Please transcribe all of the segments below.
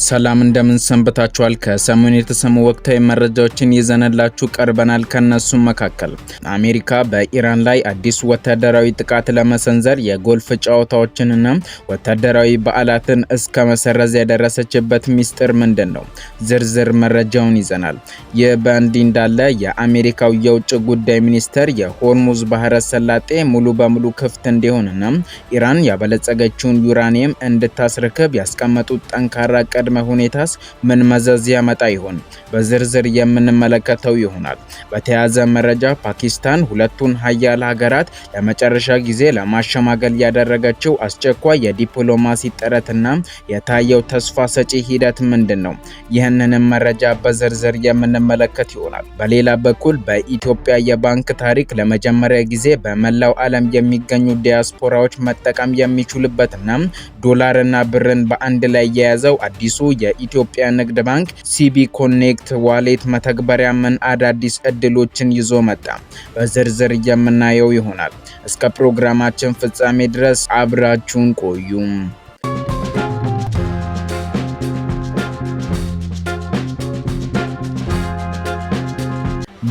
ሰላም እንደምን ሰንብታችኋል? ከሰሞኑ የተሰሙ ወቅታዊ መረጃዎችን ይዘንላችሁ ቀርበናል። ከነሱም መካከል አሜሪካ በኢራን ላይ አዲስ ወታደራዊ ጥቃት ለመሰንዘር የጎልፍ ጨዋታዎችንና ወታደራዊ በዓላትን እስከ መሰረዝ ያደረሰችበት ሚስጥር ምንድነው? ዝርዝር መረጃውን ይዘናል። ይህ በእንዲህ እንዳለ የአሜሪካው የውጭ ጉዳይ ሚኒስተር የሆርሙዝ ባህረ ሰላጤ ሙሉ በሙሉ ክፍት እንዲሆንና ኢራን ያበለጸገችውን ዩራኒየም እንድታስረክብ ያስቀመጡት ጠንካራ ቅድመ ሁኔታስ ምን መዘዝ ያመጣ ይሆን? በዝርዝር የምንመለከተው ይሆናል። በተያያዘ መረጃ ፓኪስታን ሁለቱን ሀያል ሀገራት ለመጨረሻ ጊዜ ለማሸማገል ያደረገችው አስቸኳይ የዲፕሎማሲ ጥረትና የታየው ተስፋ ሰጪ ሂደት ምንድነው? ይህንንም መረጃ በዝርዝር የምንመለከት ይሆናል። በሌላ በኩል በኢትዮጵያ የባንክ ታሪክ ለመጀመሪያ ጊዜ በመላው ዓለም የሚገኙ ዲያስፖራዎች መጠቀም የሚችሉበትና ዶላርና ብርን በአንድ ላይ የያዘው አዲሱ የኢትዮጵያ ንግድ ባንክ ሲቢ ኮኔክት ዋሌት መተግበሪያ ምን አዳዲስ እድሎችን ይዞ መጣ? በዝርዝር የምናየው ይሆናል። እስከ ፕሮግራማችን ፍጻሜ ድረስ አብራችሁን ቆዩ።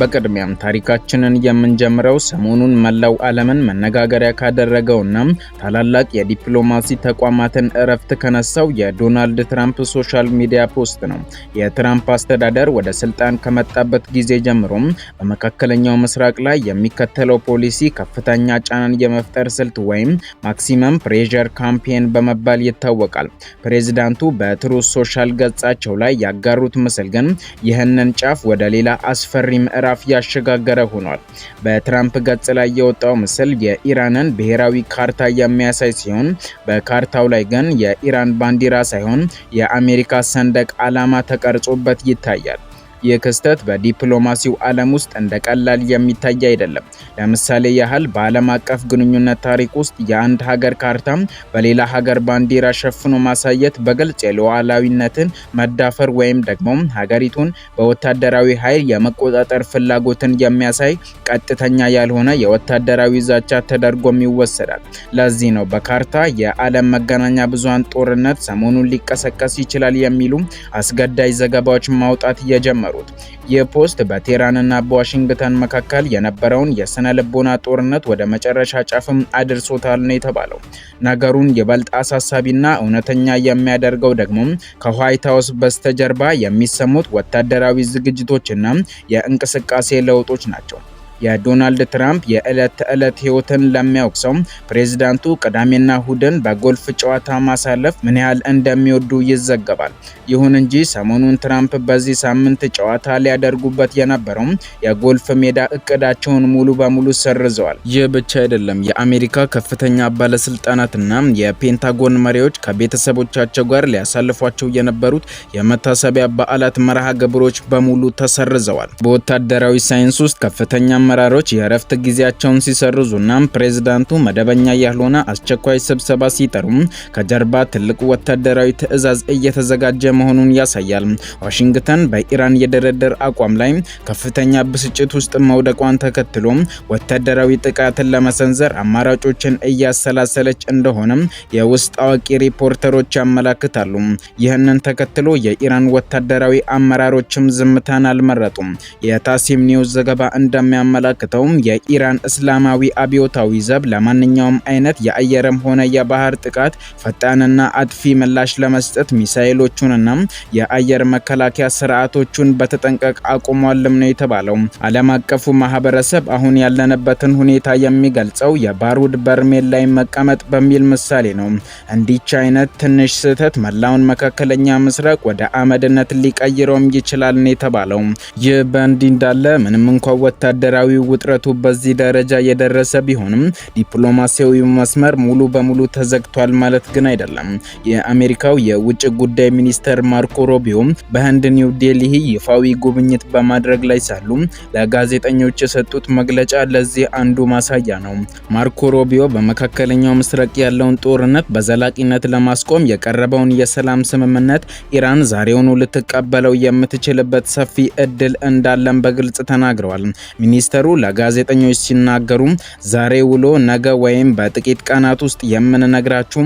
በቅድሚያም ታሪካችንን የምንጀምረው ሰሞኑን መላው ዓለምን መነጋገሪያ ካደረገውና ታላላቅ የዲፕሎማሲ ተቋማትን እረፍት ከነሳው የዶናልድ ትራምፕ ሶሻል ሚዲያ ፖስት ነው። የትራምፕ አስተዳደር ወደ ስልጣን ከመጣበት ጊዜ ጀምሮ በመካከለኛው ምስራቅ ላይ የሚከተለው ፖሊሲ ከፍተኛ ጫናን የመፍጠር ስልት ወይም ማክሲመም ፕሬዠር ካምፔን በመባል ይታወቃል። ፕሬዝዳንቱ በትሩዝ ሶሻል ገጻቸው ላይ ያጋሩት ምስል ግን ይህንን ጫፍ ወደ ሌላ አስፈሪ ምዕራፍ ያሸጋገረ ሆኗል። በትራምፕ ገጽ ላይ የወጣው ምስል የኢራንን ብሔራዊ ካርታ የሚያሳይ ሲሆን በካርታው ላይ ግን የኢራን ባንዲራ ሳይሆን የአሜሪካ ሰንደቅ ዓላማ ተቀርጾበት ይታያል። ይህ ክስተት በዲፕሎማሲው ዓለም ውስጥ እንደ ቀላል የሚታይ አይደለም። ለምሳሌ ያህል በዓለም አቀፍ ግንኙነት ታሪክ ውስጥ የአንድ ሀገር ካርታ በሌላ ሀገር ባንዲራ ሸፍኖ ማሳየት በግልጽ የሉዓላዊነትን መዳፈር ወይም ደግሞ ሀገሪቱን በወታደራዊ ኃይል የመቆጣጠር ፍላጎትን የሚያሳይ ቀጥተኛ ያልሆነ የወታደራዊ ዛቻ ተደርጎም ይወሰዳል። ለዚህ ነው በካርታ የዓለም መገናኛ ብዙሃን ጦርነት ሰሞኑን ሊቀሰቀስ ይችላል የሚሉ አስገዳጅ ዘገባዎች ማውጣት የጀመሩ። ይህ ፖስት በቴህራንና በዋሽንግተን መካከል የነበረውን የስነ ልቦና ጦርነት ወደ መጨረሻ ጫፍም አድርሶታል ነው የተባለው። ነገሩን ይበልጥ አሳሳቢና እውነተኛ የሚያደርገው ደግሞ ከዋይት ሃውስ በስተጀርባ የሚሰሙት ወታደራዊ ዝግጅቶችና የእንቅስቃሴ ለውጦች ናቸው። የዶናልድ ትራምፕ የዕለት ተዕለት ህይወትን ለሚያውቅ ሰው ፕሬዝዳንቱ ቅዳሜና እሁድን በጎልፍ ጨዋታ ማሳለፍ ምን ያህል እንደሚወዱ ይዘገባል። ይሁን እንጂ ሰሞኑን ትራምፕ በዚህ ሳምንት ጨዋታ ሊያደርጉበት የነበረው የጎልፍ ሜዳ እቅዳቸውን ሙሉ በሙሉ ሰርዘዋል። ይህ ብቻ አይደለም። የአሜሪካ ከፍተኛ ባለስልጣናትና የፔንታጎን መሪዎች ከቤተሰቦቻቸው ጋር ሊያሳልፏቸው የነበሩት የመታሰቢያ በዓላት መርሃ ግብሮች በሙሉ ተሰርዘዋል። በወታደራዊ ሳይንስ ውስጥ ከፍተኛ አመራሮች የእረፍት ጊዜያቸውን ሲሰርዙና ፕሬዝዳንቱ መደበኛ ያልሆነ አስቸኳይ ስብሰባ ሲጠሩ ከጀርባ ትልቁ ወታደራዊ ትዕዛዝ እየተዘጋጀ መሆኑን ያሳያል። ዋሽንግተን በኢራን የድርድር አቋም ላይ ከፍተኛ ብስጭት ውስጥ መውደቋን ተከትሎ ወታደራዊ ጥቃትን ለመሰንዘር አማራጮችን እያሰላሰለች እንደሆነ የውስጥ አዋቂ ሪፖርተሮች ያመላክታሉ። ይህንን ተከትሎ የኢራን ወታደራዊ አመራሮችም ዝምታን አልመረጡም። የታሲም ኒውስ ዘገባ እንደሚያመላክተው የኢራን እስላማዊ አብዮታዊ ዘብ ለማንኛውም አይነት የአየርም ሆነ የባህር ጥቃት ፈጣንና አጥፊ ምላሽ ለመስጠት ሚሳኤሎቹንና የአየር መከላከያ ስርዓቶቹን በተጠንቀቅ አቁሟልም ነው የተባለው። ዓለም አቀፉ ማህበረሰብ አሁን ያለንበትን ሁኔታ የሚገልጸው የባሩድ በርሜል ላይ መቀመጥ በሚል ምሳሌ ነው። እንዲች አይነት ትንሽ ስህተት መላውን መካከለኛ ምስራቅ ወደ አመድነት ሊቀይረውም ይችላል ነው የተባለው። ይህ በእንዲህ እንዳለ ምንም እንኳን ወታደራዊ ውጥረቱ በዚህ ደረጃ የደረሰ ቢሆንም ዲፕሎማሲያዊ መስመር ሙሉ በሙሉ ተዘግቷል ማለት ግን አይደለም። የአሜሪካው የውጭ ጉዳይ ሚኒስተር ማርኮ ሩቢዮ በህንድ ኒው ዴልሂ ይፋዊ ጉብኝት በማድረግ ላይ ሳሉ ለጋዜጠኞች የሰጡት መግለጫ ለዚህ አንዱ ማሳያ ነው። ማርኮ ሩቢዮ በመካከለኛው ምስራቅ ያለውን ጦርነት በዘላቂነት ለማስቆም የቀረበውን የሰላም ስምምነት ኢራን ዛሬውኑ ልትቀበለው የምትችልበት ሰፊ እድል እንዳለም በግልጽ ተናግረዋል። ሚኒስተር ሚኒስተሩ ለጋዜጠኞች ሲናገሩ ዛሬ ውሎ ነገ ወይም በጥቂት ቀናት ውስጥ የምንነግራችሁ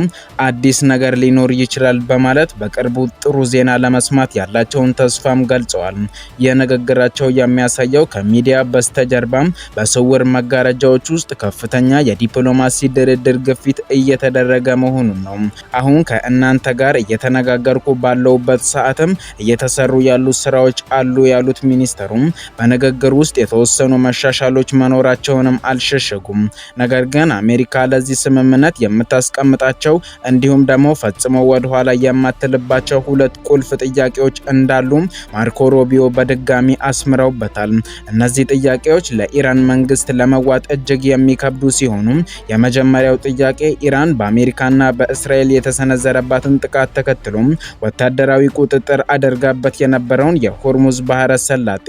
አዲስ ነገር ሊኖር ይችላል በማለት በቅርቡ ጥሩ ዜና ለመስማት ያላቸውን ተስፋም ገልጸዋል። የንግግራቸው የሚያሳየው ከሚዲያ በስተጀርባም በስውር መጋረጃዎች ውስጥ ከፍተኛ የዲፕሎማሲ ድርድር ግፊት እየተደረገ መሆኑን ነው። አሁን ከእናንተ ጋር እየተነጋገርኩ ባለውበት ሰዓትም እየተሰሩ ያሉ ስራዎች አሉ ያሉት ሚኒስተሩም በንግግር ውስጥ የተወሰኑ መሻሻሎች መኖራቸውንም አልሸሸጉም። ነገር ግን አሜሪካ ለዚህ ስምምነት የምታስቀምጣቸው እንዲሁም ደግሞ ፈጽሞ ወደ ኋላ የማትልባቸው ሁለት ቁልፍ ጥያቄዎች እንዳሉ ማርኮ ሩቢዮ በድጋሚ አስምረውበታል። እነዚህ ጥያቄዎች ለኢራን መንግስት ለመዋጥ እጅግ የሚከብዱ ሲሆኑ የመጀመሪያው ጥያቄ ኢራን በአሜሪካና በእስራኤል የተሰነዘረባትን ጥቃት ተከትሎ ወታደራዊ ቁጥጥር አድርጋበት የነበረውን የሆርሙዝ ባህረ ሰላጤ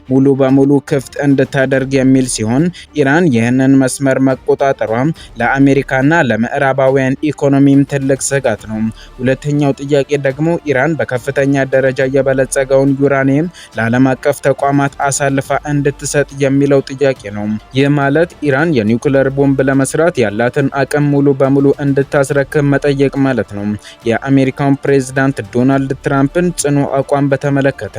ሙሉ በሙሉ ክፍት እንድታደርግ የሚል ሲሆን ኢራን ይህንን መስመር መቆጣጠሯ ለአሜሪካና ለምዕራባውያን ኢኮኖሚም ትልቅ ስጋት ነው። ሁለተኛው ጥያቄ ደግሞ ኢራን በከፍተኛ ደረጃ የበለጸገውን ዩራኒየም ለዓለም አቀፍ ተቋማት አሳልፋ እንድትሰጥ የሚለው ጥያቄ ነው። ይህ ማለት ኢራን የኒውክሌር ቦምብ ለመስራት ያላትን አቅም ሙሉ በሙሉ እንድታስረክብ መጠየቅ ማለት ነው። የአሜሪካውን ፕሬዝዳንት ዶናልድ ትራምፕን ጽኑ አቋም በተመለከተ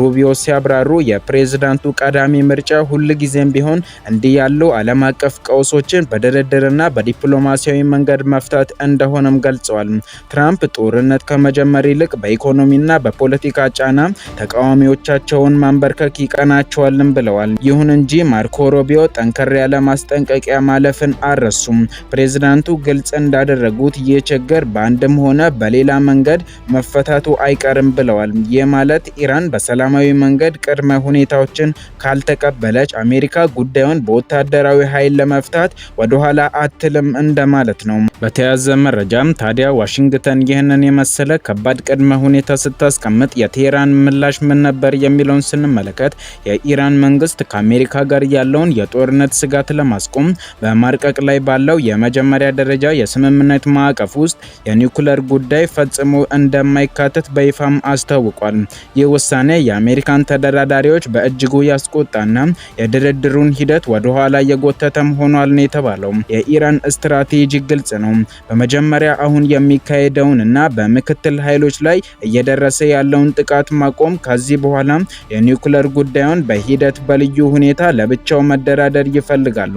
ሩቢዮ ሲያብራሩ የፕሬዝዳንቱ ቀዳሚ ምርጫ ሁልጊዜም ቢሆን እንዲህ ያሉ ዓለም አቀፍ ቀውሶችን በድርድርና በዲፕሎማሲያዊ መንገድ መፍታት እንደሆነም ገልጸዋል። ትራምፕ ጦርነት ከመጀመር ይልቅ በኢኮኖሚና በፖለቲካ ጫና ተቃዋሚዎቻቸውን ማንበርከክ ይቀናቸዋልም ብለዋል። ይሁን እንጂ ማርኮ ሩቢዮ ጠንከር ያለ ማስጠንቀቂያ ማለፍን አልረሱም። ፕሬዝዳንቱ ግልጽ እንዳደረጉት ይህ ችግር በአንድም ሆነ በሌላ መንገድ መፈታቱ አይቀርም ብለዋል። ይህ ማለት ኢራን በሰላማዊ መንገድ ቅድመ ሁኔታዎችን ካልተቀበለች አሜሪካ ጉዳዩን በወታደራዊ ኃይል ለመፍታት ወደ ኋላ አትልም እንደማለት ነው። በተያያዘ መረጃም ታዲያ ዋሽንግተን ይህንን የመሰለ ከባድ ቅድመ ሁኔታ ስታስቀምጥ የቴህራን ምላሽ ምን ነበር የሚለውን ስንመለከት የኢራን መንግስት ከአሜሪካ ጋር ያለውን የጦርነት ስጋት ለማስቆም በማርቀቅ ላይ ባለው የመጀመሪያ ደረጃ የስምምነት ማዕቀፍ ውስጥ የኒውክሌር ጉዳይ ፈጽሞ እንደማይካተት በይፋም አስታውቋል። ይህ ውሳኔ የአሜሪካን ተደራዳሪዎች በእጅጉ ያስቆጣና የድርድሩን ሂደት ወደ ኋላ የጎተተም ሆኗል ነው የተባለው። የኢራን ስትራቴጂ ግልጽ ነው። በመጀመሪያ አሁን የሚካሄደውንና በምክትል ኃይሎች ላይ እየደረሰ ያለውን ጥቃት ማቆም፣ ከዚህ በኋላ የኒውክሌር ጉዳዩን በሂደት በልዩ ሁኔታ ለብቻው መደራደር ይፈልጋሉ።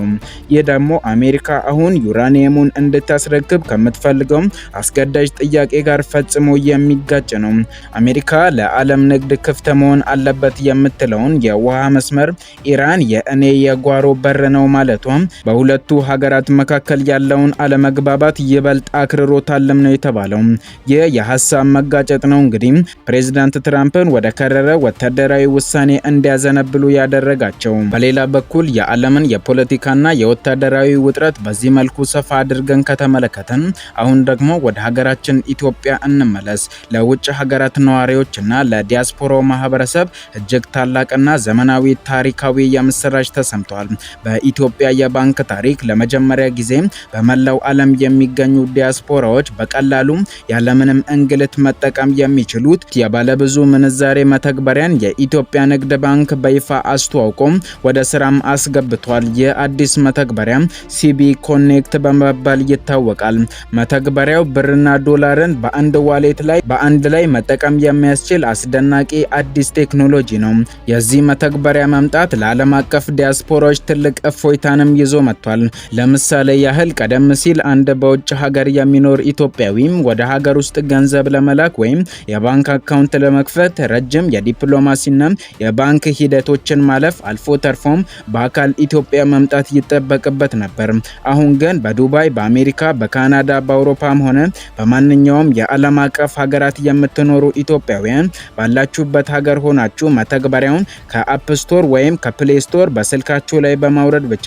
ይህ ደግሞ አሜሪካ አሁን ዩራኒየሙን እንድታስረክብ ከምትፈልገው አስገዳጅ ጥያቄ ጋር ፈጽሞ የሚጋጭ ነው። አሜሪካ ለዓለም ንግድ ክፍት መሆን አለበት የምትለውን የውሃ መስመር ኢራን የእኔ የጓሮ በር ነው ማለቷ በሁለቱ ሀገራት መካከል ያለውን አለመግባባት ይበልጥ አክርሮታልም ነው የተባለው። ይህ የሀሳብ መጋጨት ነው እንግዲህ ፕሬዝዳንት ትራምፕን ወደ ከረረ ወታደራዊ ውሳኔ እንዲያዘነብሉ ያደረጋቸው። በሌላ በኩል የዓለምን የፖለቲካና የወታደራዊ ውጥረት በዚህ መልኩ ሰፋ አድርገን ከተመለከተን አሁን ደግሞ ወደ ሀገራችን ኢትዮጵያ እንመለስ። ለውጭ ሀገራት ነዋሪዎችና ለዲያስፖራው ማህበረሰብ እጅግ ታላቅና ዘመናዊ ታሪካዊ የምስራች ተሰምቷል። በኢትዮጵያ የባንክ ታሪክ ለመጀመሪያ ጊዜ በመላው ዓለም የሚገኙ ዲያስፖራዎች በቀላሉ ያለምንም እንግልት መጠቀም የሚችሉት የባለብዙ ምንዛሬ መተግበሪያን የኢትዮጵያ ንግድ ባንክ በይፋ አስተዋውቆ ወደ ስራም አስገብቷል። የአዲስ መተግበሪያ ሲቢ ኮኔክት በመባል ይታወቃል። መተግበሪያው ብርና ዶላርን በአንድ ዋሌት ላይ በአንድ ላይ መጠቀም የሚያስችል አስደናቂ አዲስ ቴክኖሎጂ ነው። የዚህ መተግበሪያ መምጣት ለዓለም አቀፍ ዲያስፖራዎች ትልቅ እፎይታንም ይዞ መጥቷል። ለምሳሌ ያህል ቀደም ሲል አንድ በውጭ ሀገር የሚኖር ኢትዮጵያዊም ወደ ሀገር ውስጥ ገንዘብ ለመላክ ወይም የባንክ አካውንት ለመክፈት ረጅም የዲፕሎማሲና የባንክ ሂደቶችን ማለፍ አልፎ ተርፎም በአካል ኢትዮጵያ መምጣት ይጠበቅበት ነበር። አሁን ግን በዱባይ፣ በአሜሪካ፣ በካናዳ፣ በአውሮፓም ሆነ በማንኛውም የዓለም አቀፍ ሀገራት የምትኖሩ ኢትዮጵያውያን ባላችሁበት ሀገር ሆናችሁ መተግበሪያውን ከአፕ ስቶር ወይም ከፕሌይ ስቶር በስልካችሁ ላይ በማውረድ ብቻ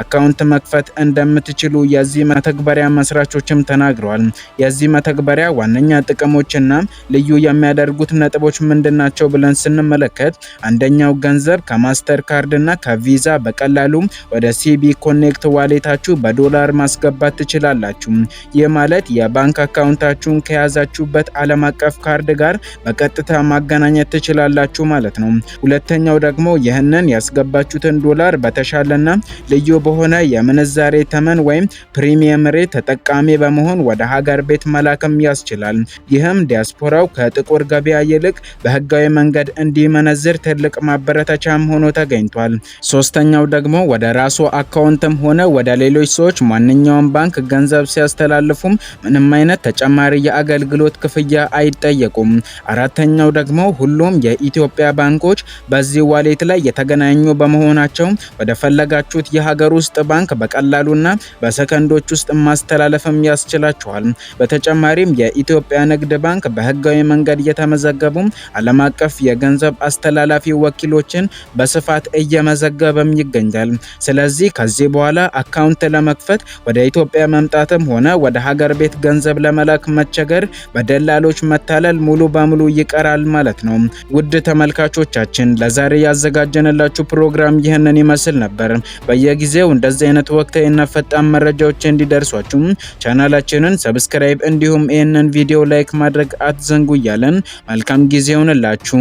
አካውንት መክፈት እንደምትችሉ የዚህ መተግበሪያ መስራቾችም ተናግረዋል። የዚህ መተግበሪያ ዋነኛ ጥቅሞችና ልዩ የሚያደርጉት ነጥቦች ምንድናቸው ብለን ስንመለከት አንደኛው ገንዘብ ከማስተር ካርድና ከቪዛ በቀላሉ ወደ ሲቢ ኮኔክት ዋሌታችሁ በዶላር ማስገባት ትችላላችሁ። ይህ ማለት የባንክ አካውንታችሁን ከያዛችሁበት ዓለም አቀፍ ካርድ ጋር በቀጥታ ማገናኘት ትችላላችሁ ማለት ነው። ሁለተኛው ደግሞ ይህንን ያስገባችሁ የፈለጋችሁትን ዶላር በተሻለና ልዩ በሆነ የምንዛሬ ተመን ወይም ፕሪሚየም ሬት ተጠቃሚ በመሆን ወደ ሀገር ቤት መላክም ያስችላል። ይህም ዲያስፖራው ከጥቁር ገበያ ይልቅ በህጋዊ መንገድ እንዲመነዝር ትልቅ ማበረታቻም ሆኖ ተገኝቷል። ሶስተኛው ደግሞ ወደ ራሱ አካውንትም ሆነ ወደ ሌሎች ሰዎች ማንኛውም ባንክ ገንዘብ ሲያስተላልፉም ምንም አይነት ተጨማሪ የአገልግሎት ክፍያ አይጠየቁም። አራተኛው ደግሞ ሁሉም የኢትዮጵያ ባንኮች በዚህ ዋሌት ላይ የተገናኙ በመሆናቸው ወደ ፈለጋችሁት የሀገር ውስጥ ባንክ በቀላሉና በሰከንዶች ውስጥ ማስተላለፍም ያስችላችኋል። በተጨማሪም የኢትዮጵያ ንግድ ባንክ በህጋዊ መንገድ የተመዘገቡ ዓለም አቀፍ የገንዘብ አስተላላፊ ወኪሎችን በስፋት እየመዘገበም ይገኛል። ስለዚህ ከዚህ በኋላ አካውንት ለመክፈት ወደ ኢትዮጵያ መምጣትም ሆነ ወደ ሀገር ቤት ገንዘብ ለመላክ መቸገር፣ በደላሎች መታለል ሙሉ በሙሉ ይቀራል ማለት ነው። ውድ ተመልካቾቻችን ለዛሬ ያዘጋጀንላችሁ ፕሮግራም ይህንን ይመስል ነበር። በየጊዜው እንደዚህ አይነት ወቅታዊና ፈጣን መረጃዎች እንዲደርሷችሁ ቻናላችንን ሰብስክራይብ እንዲሁም ይህንን ቪዲዮ ላይክ ማድረግ አትዘንጉ እያለን መልካም ጊዜ ይሁንላችሁ።